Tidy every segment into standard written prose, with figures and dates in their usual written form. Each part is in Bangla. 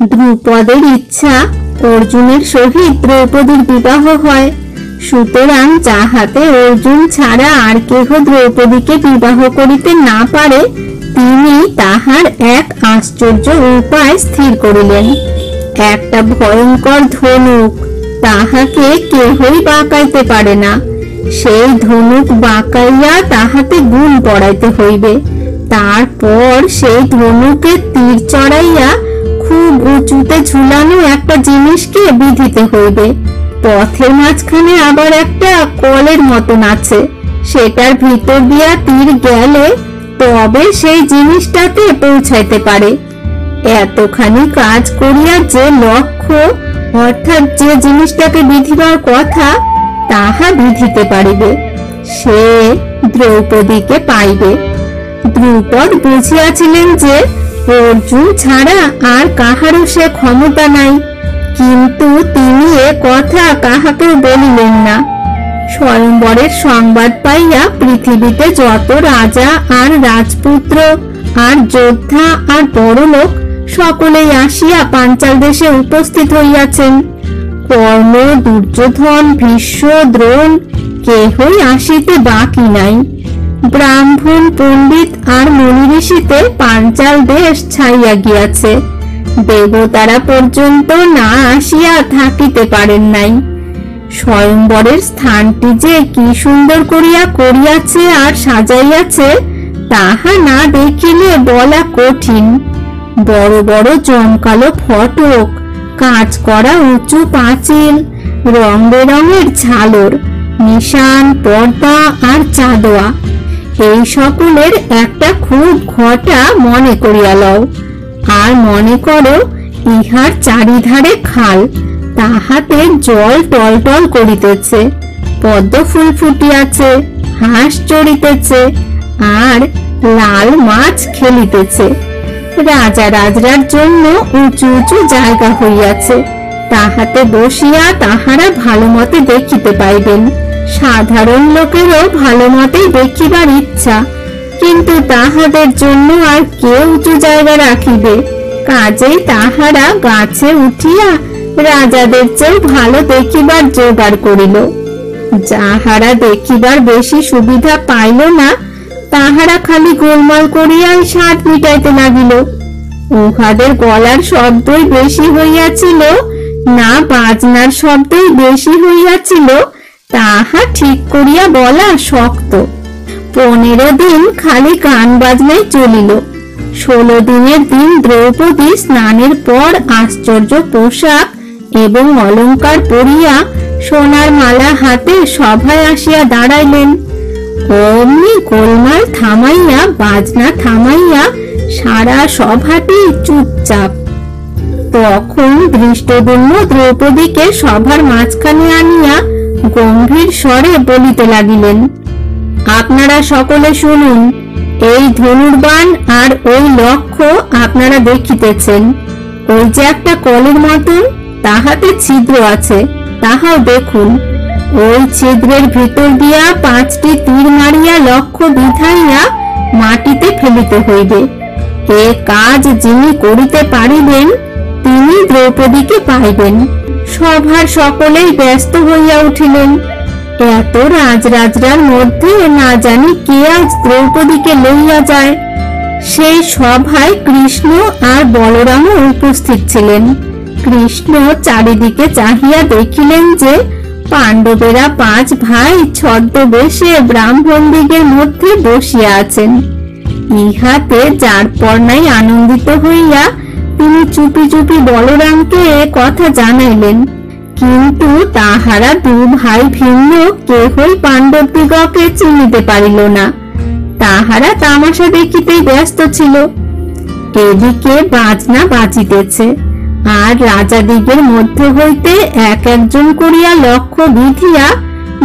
ধ্রুপদের ইচ্ছা অর্জুনের সহিত দ্রৌপদীর বিবাহ হয়। সুতরাং যাহাতে অর্জুন ছাড়া আর কেহ দ্রৌপদীকে বিবাহ করিতে না পারে, তিনি তাহার এক আশ্চর্য উপায় স্থির করিলেন। একটা ভয়ঙ্কর ধনুক, তাহাকে কেহই বাঁকাইতে পারে না। সেই ধনুক বাঁকাইয়া তাহাতে গুণ পড়াইতে হইবে। তারপর সেই ধনুকে তীর চড়াইয়া খুব উঁচুতে ঝুলানো একটা জিনিসকে বিঁধিতে হইবে। পথের মাঝখানে আবার একটা কলের মতন আছে, সেটার ভিতর দিয়া তীর গেলে তবে সেই জিনিসটাতে পৌঁছাইতে পারে। এতখানি কাজ করিয়া যে লক্ষ্য, অর্থাৎ যে জিনিসটাকে বিধিবার কথা, তাহা বিধিতে পারিবে, সে দ্রৌপদীকে পাইবে। দ্রুপদ বুঝিয়াছিলেন যে অর্জুন ছাড়া আর কাহারও সে ক্ষমতা নাই, কিন্তু তিনি এ কথা কাহাকেও বলিলেন না। স্বয়ংবরের সংবাদ পাইয়া পৃথিবীতে যত রাজা আর রাজপুত্র আর যোদ্ধা আর বড়লোক সকলেই আসিয়া পাঞ্চাল দেশে উপস্থিত হইয়াছেন। কর্ণ, দুর্যোধন, ভীষ্ম, দ্রোণ কেহই আসিতে বাকি নাই। ব্রাহ্মণ, পণ্ডিত আর মুনি ঋষিতে পাঞ্চাল দেশ ছাইয়া গিয়াছে। দেবতারা পর্যন্ত না আসিয়া থাকিতে পারেন নাই। স্বয়ংবরের স্থানটি যে কি সুন্দর করিয়া করিয়াছে আর সাজাইয়াছে, তাহা না দেখিলে বলা কঠিন। বড় বড় জমকালো ফটক, কাজ করা উঁচু পাঁচিল, রং বেরঙের ঝালর, নিশান, পর্দা আর চাঁদোয়া, এই সকলের একটা খুব ঘটা মনে করিয়া লও। আর মনে করো ইহার চারিধারে খাল, তাহাতে জল টলটল করিতেছে, পদ্ম ফুল ফুটিয়াছে, হাঁস চড়িতেছে আর লাল মাছ খেলিতেছে। রাজা রাজরার জন্য উঁচু উঁচু জায়গা হইয়াছে, তাহাতে বসিয়া তাহারা ভালো মতে দেখিতে পাইবেন। সাধারণ লোকেরও ভালো মতেই দেখিবার ইচ্ছা, কিন্তু তাহাদের জন্য আর কে উঁচু জায়গা রাখিবে? কাজেই তাহারা গাছে উঠিয়া রাজাদের চেয়ে ভালো দেখিবার জোগাড় করিল। যাহারা দেখিবার বেশি সুবিধা পাইল না, তাহারা খালি গোলমাল করিয়াই স্বাদ মিটাইতে লাগিল। উহাদের গলার শব্দই বেশি হইয়াছিল না বাজনার শব্দই বেশি হইয়াছিল, তাহা ঠিক করিয়া বলা শক্ত। 15 দিন খালি গান বাজনাই চলিল। 16 দিনের দিন দ্রৌপদী স্নানের পর আশ্চর্য পোশাক এবং অলঙ্কার পরিয়া সোনার মালা হাতে সভায় আসিয়া দাঁড়াইলেন। অমনি গোলমাল থামাইয়া, বাজনা থামাইয়া সারা সভাটি চুপচাপ। তখন ধৃষ্টদ্যুম্ন দ্রৌপদীকে সভার মাঝখানে আনিয়া গম্ভীর স্বরে বলিতে লাগিলেন, আপনারা সকলে শুনুন। এই ধনুর্বাণ আর ওই লক্ষ্য আপনারা দেখিতেছেন। ওই যে একটা কলের মতন, তাহাতে ছিদ্র আছে, তাহাও দেখুন। ওই ছিদ্রের ভিতর দিয়া 5টি তীর মারিয়া লক্ষ্য বিধাইয়া মাটিতে ফেলিতে হইবে। এ কাজ যিনি করিতে পারিবেন, তিনি দ্রৌপদীকে পাইবেন। সভার সকলেই ব্যস্ত হইয়া উঠিলেন। এত রাজরাজরার মধ্যে না জানি কে আজ দ্রৌপদীকে লইয়া যায়। সেই সভায় কৃষ্ণ আর বলরামও উপস্থিত ছিলেন। কৃষ্ণ চারিদিকে চাহিয়া দেখিলেন যে পাণ্ডবেরা 5 ভাই ছদ্মবেশে ব্রাহ্মণদিগের মধ্যে বসিয়া আছেন। ইহাতে যার পর নাই আনন্দিত হইয়া তিনি চুপি চুপি বলরামকে এ কথা জানাইলেন। কিন্তু তাহারা 2 ভাই ভিন্ন কেহই পাণ্ডবদিগকে চিনিতে পারিল না। তাহারা তামাশা দেখিতেই ব্যস্ত ছিল। এদিকে বাজনা বাজিতেছে, আর রাজাদিগের মধ্যে হইতে এক একজন করিয়া লক্ষ্য বিধিয়া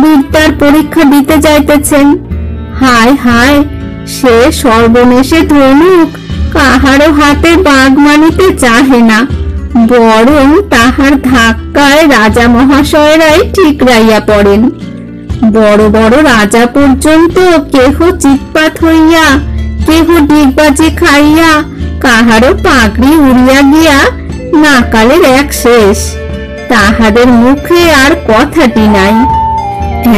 বিদ্যার পরীক্ষা দিতে যাইতেছেন। হায় হায়, সে সর্বনেশে ধনুক কাহারও হাতে বাগ মানিতে চাহে না, বরং তাহার ধাক্কায় রাজা মহাশয়েরাই ঠিকরাইয়া পড়েন। বড় বড় রাজা পর্যন্ত কেহ চিৎপাত হইয়া, কেহ ডিগবাজি খাইয়া, কাহারও পাগড়ি উড়িয়া গিয়া নাকালের এক শেষ, তাহাদের মুখে আর কথাটি নাই।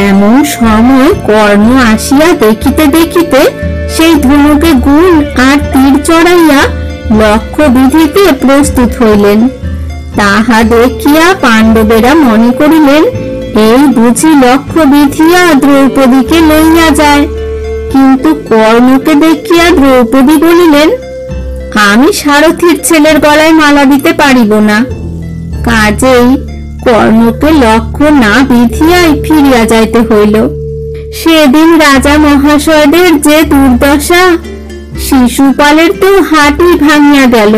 এমন সময় কর্ণ আসিয়া দেখিতে দেখিতে সেই ধনুকে গুণ আর তীর চড়াইয়া লক্ষ্য বিধিতে প্রস্তুত হইলেন। তাহা দেখিয়া পাণ্ডবেরা মনে করিলেন, এই বুঝি লক্ষ্য বিধিয়া দ্রৌপদীকে লইয়া যায়। কিন্তু কর্ণকে দেখিয়া দ্রৌপদী বলিলেন, আমি সারথীর ছেলের গলায় মালা দিতে পারিব না। কাজেই কর্ণকে লক্ষ্য না বিধিয়াই ফিরিয়া যাইতে হইল। সেদিন রাজা মহাশয়দের যে দুর্দশা, শিশুপালের তো হাঁটুই ভাঙিয়া গেল,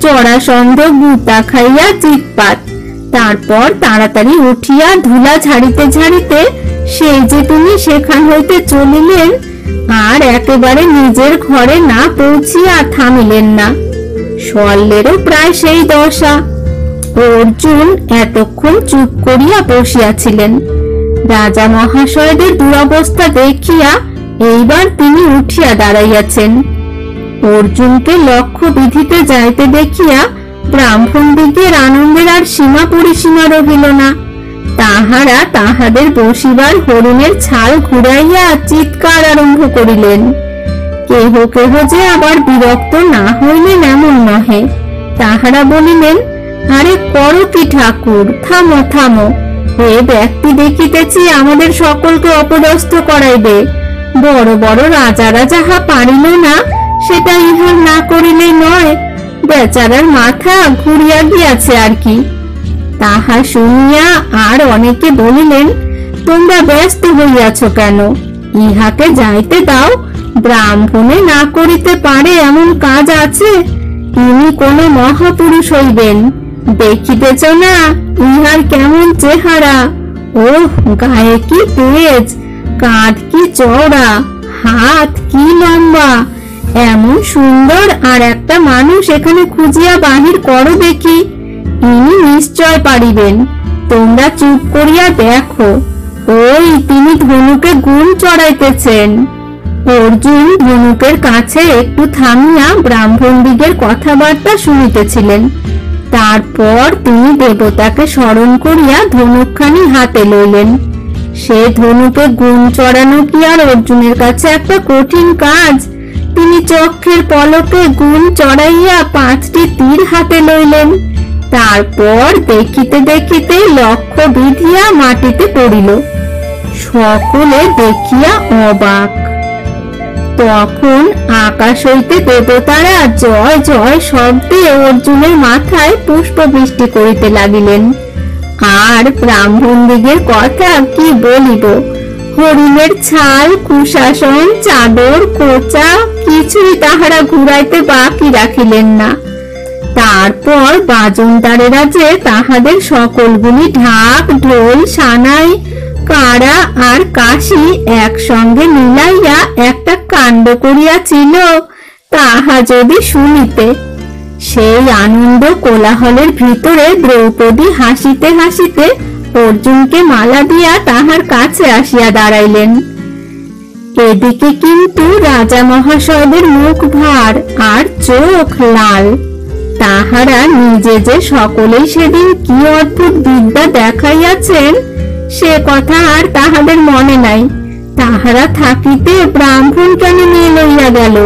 জরাসন্ধ গুতা খাইয়া চিৎপাত। তারপর তাড়াতাড়ি উঠিয়া ধুলা ঝাড়িতে ঝাড়িতে সেই যে তুমি সেখান হইতে চলিলেন, আর একেবারে নিজের ঘরে না পৌঁছিয়া থামিলেন না। শল্যেরও প্রায় সেই দশা। অর্জুন এতক্ষণ চুপ করিয়া বসিয়াছিলেন। রাজা মহাশয়দের দুরবস্থা দেখিয়া এইবার তিনি উঠিয়া দাঁড়াইয়াছেন। অর্জুনকে লক্ষ্য বিধিতে যাইতে দেখিয়া ব্রাহ্মণদিগের আনন্দের আর সীমা পরিসীমা রহিল না। তাহারা তাহাদের বসিবার হরিণের ছাল ঘুরাইয়া চিৎকার আরম্ভ করিলেন। কেহ কেহ যে আবার বিরক্ত না হইলেন এমন নহে। তাহারা বলিলেন, আরে করো কি ঠাকুর, থামো থামো, এ ব্যক্তি দেখিতেছি আমাদের সকলকে অপদস্থ করাইবে। বড় বড় রাজারা যাহা পারিল না, সেটা ইহার না করিলেই নয়। বেচারার মাথা ঘুরিয়া গিয়াছে আর কি। তাহা শুনিয়া আর অনেকে বলিলেন, তোমরা ব্যস্ত হইয়াছ কেন? ইহাকে যাইতে দাও, ব্রাহ্মণে না করিতে পারে এমন কাজ আছে? তিনি কোন মহাপুরুষ হইবেন। দেখিতেছ না ইহার কেমন চেহারা, ওহ গায়ে কি তেজ, কাঁধ কি চওড়া, হাত কি লম্বা। এমন সুন্দর আর একটা মানুষ এখানে খুঁজিয়া বাহির করো দেখি, ইনি নিশ্চয় পারিবেন। তোমরা চুপ করিয়া দেখো, ওই তিনি ধনুকে গুণ চড়াইতেছেন। অর্জুন ধনুকের কাছে একটু থামিয়া ব্রাহ্মণদিগের কথাবার্তা শুনিতেছিলেন। তারপর তিনি দেবতাকে স্মরণ করিয়া ধনুকখানি হাতে লইলেন। সে ধনুকে গুণ চড়ানো কি আর অর্জুনের কাছে একটা কঠিন কাজ? তিনি চক্ষের পলকে গুণ চড়াইয়া 5টি তীর হাতে লইলেন। তারপর দেখিতে দেখিতে লক্ষ্য বিধিয়া মাটিতে পড়িল। সকলে দেখিয়া অবাক। তখন আকাশ হইতে দেবতারা জয় জয় শব্দে অর্জুনের মাথায় পুষ্প বৃষ্টি করিতে লাগিলেন। আর ব্রাহ্মণদিগের কথা কি বলিব, হরিণের ছাল, কুশাসন, চাদর, কোচা কিছুই তাহারা ঘুরাইতে বাকি রাখিলেন না। তারপর বাজনদারেরা যে তাহাদের সকলগুলি ঢাক, ঢোল, সানাই, কাড়া আর কাশি একসঙ্গে মিলাইয়া একটা কাণ্ড করিয়াছিল, তাহা যদি শুনিতে। সেই আনন্দ কোলাহলের ভিতরে দ্রৌপদী হাসিতে হাসিতে অর্জুনকে মালা দিয়া তাহার কাছে আসিয়া দাঁড়াইলেন। এদিকে কিন্তু রাজা মহাশয়দের মুখ ভার আর চোখ লাল। তাহারা নিজে যে সকলেই সেদিন কি অদ্ভুত বিদ্যা দেখাইয়াছেন, সে কথা আর তাহাদের মনে নাই। তাহারা থাকিতে ব্রাহ্মণ কেন নিয়ে লইয়া গেল,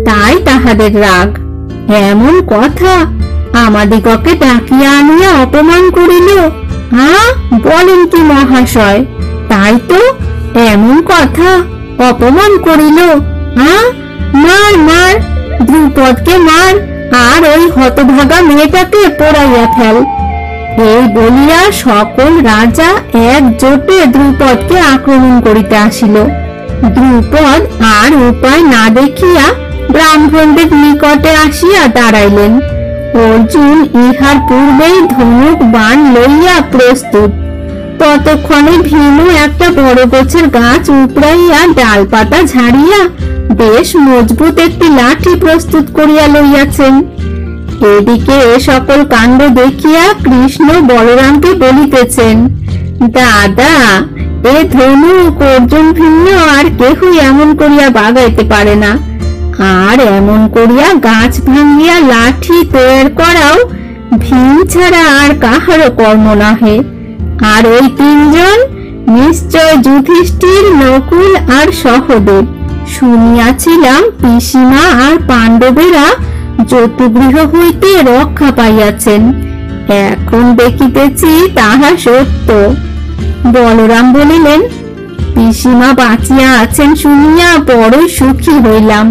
তাই তাহাদের রাগ। এমন কথা, আমাদিগকে ডাকিয়া আনিয়া অপমান করিল। বলেন কি মহাশয়? তাই তো, এমন কথা, অপমান করিল। মার মার, দ্রুপদকে মার, আর ওই হতভাগা মেয়েটাকে পোড়াইয়া ফেল। এই বলিয়া সকল রাজা একজোটে দ্রুপদকে আক্রমণ করিতে আসিল। দ্রুপদ আর উপায় না দেখিয়া ব্রাহ্মণদের নিকটে আসিয়া দাঁড়াইলেন। অর্জুন ইহার পূর্বেই ধনুক বাণ লইয়া প্রস্তুত। ততক্ষণে ভীমু একটা বড় গাছের গাছ উপড়াইয়া ডালপাতা ঝাড়িয়া বেশ মজবুত একটি লাঠি প্রস্তুত করিয়া লইয়াছেন। এদিকে এ সকল কাণ্ড দেখিয়া কৃষ্ণ বলরামকে বলিতেছেন, দাদা, এ ধনুক অর্জুন ভিন্ন আর কেহই এমন করিয়া বাগাইতে পারে না। আর এমন করিয়া গাছ ভাঙিয়া লাঠি তৈরি করাও ভীম ছাড়া আর কাহারও কর্ম নহে। আর ওই তিনজন নিশ্চয় যুধিষ্ঠির, নকুল আর সহদেব। শুনিয়াছিলাম পিসিমা আর পাণ্ডবেরা যতুগৃহ হইতে রক্ষা পাইয়াছেন, এখন দেখিতেছি তাহা সত্য। বলরাম বলিলেন, পিসিমা বাঁচিয়া আছেন শুনিয়া বড়ই সুখী হইলাম।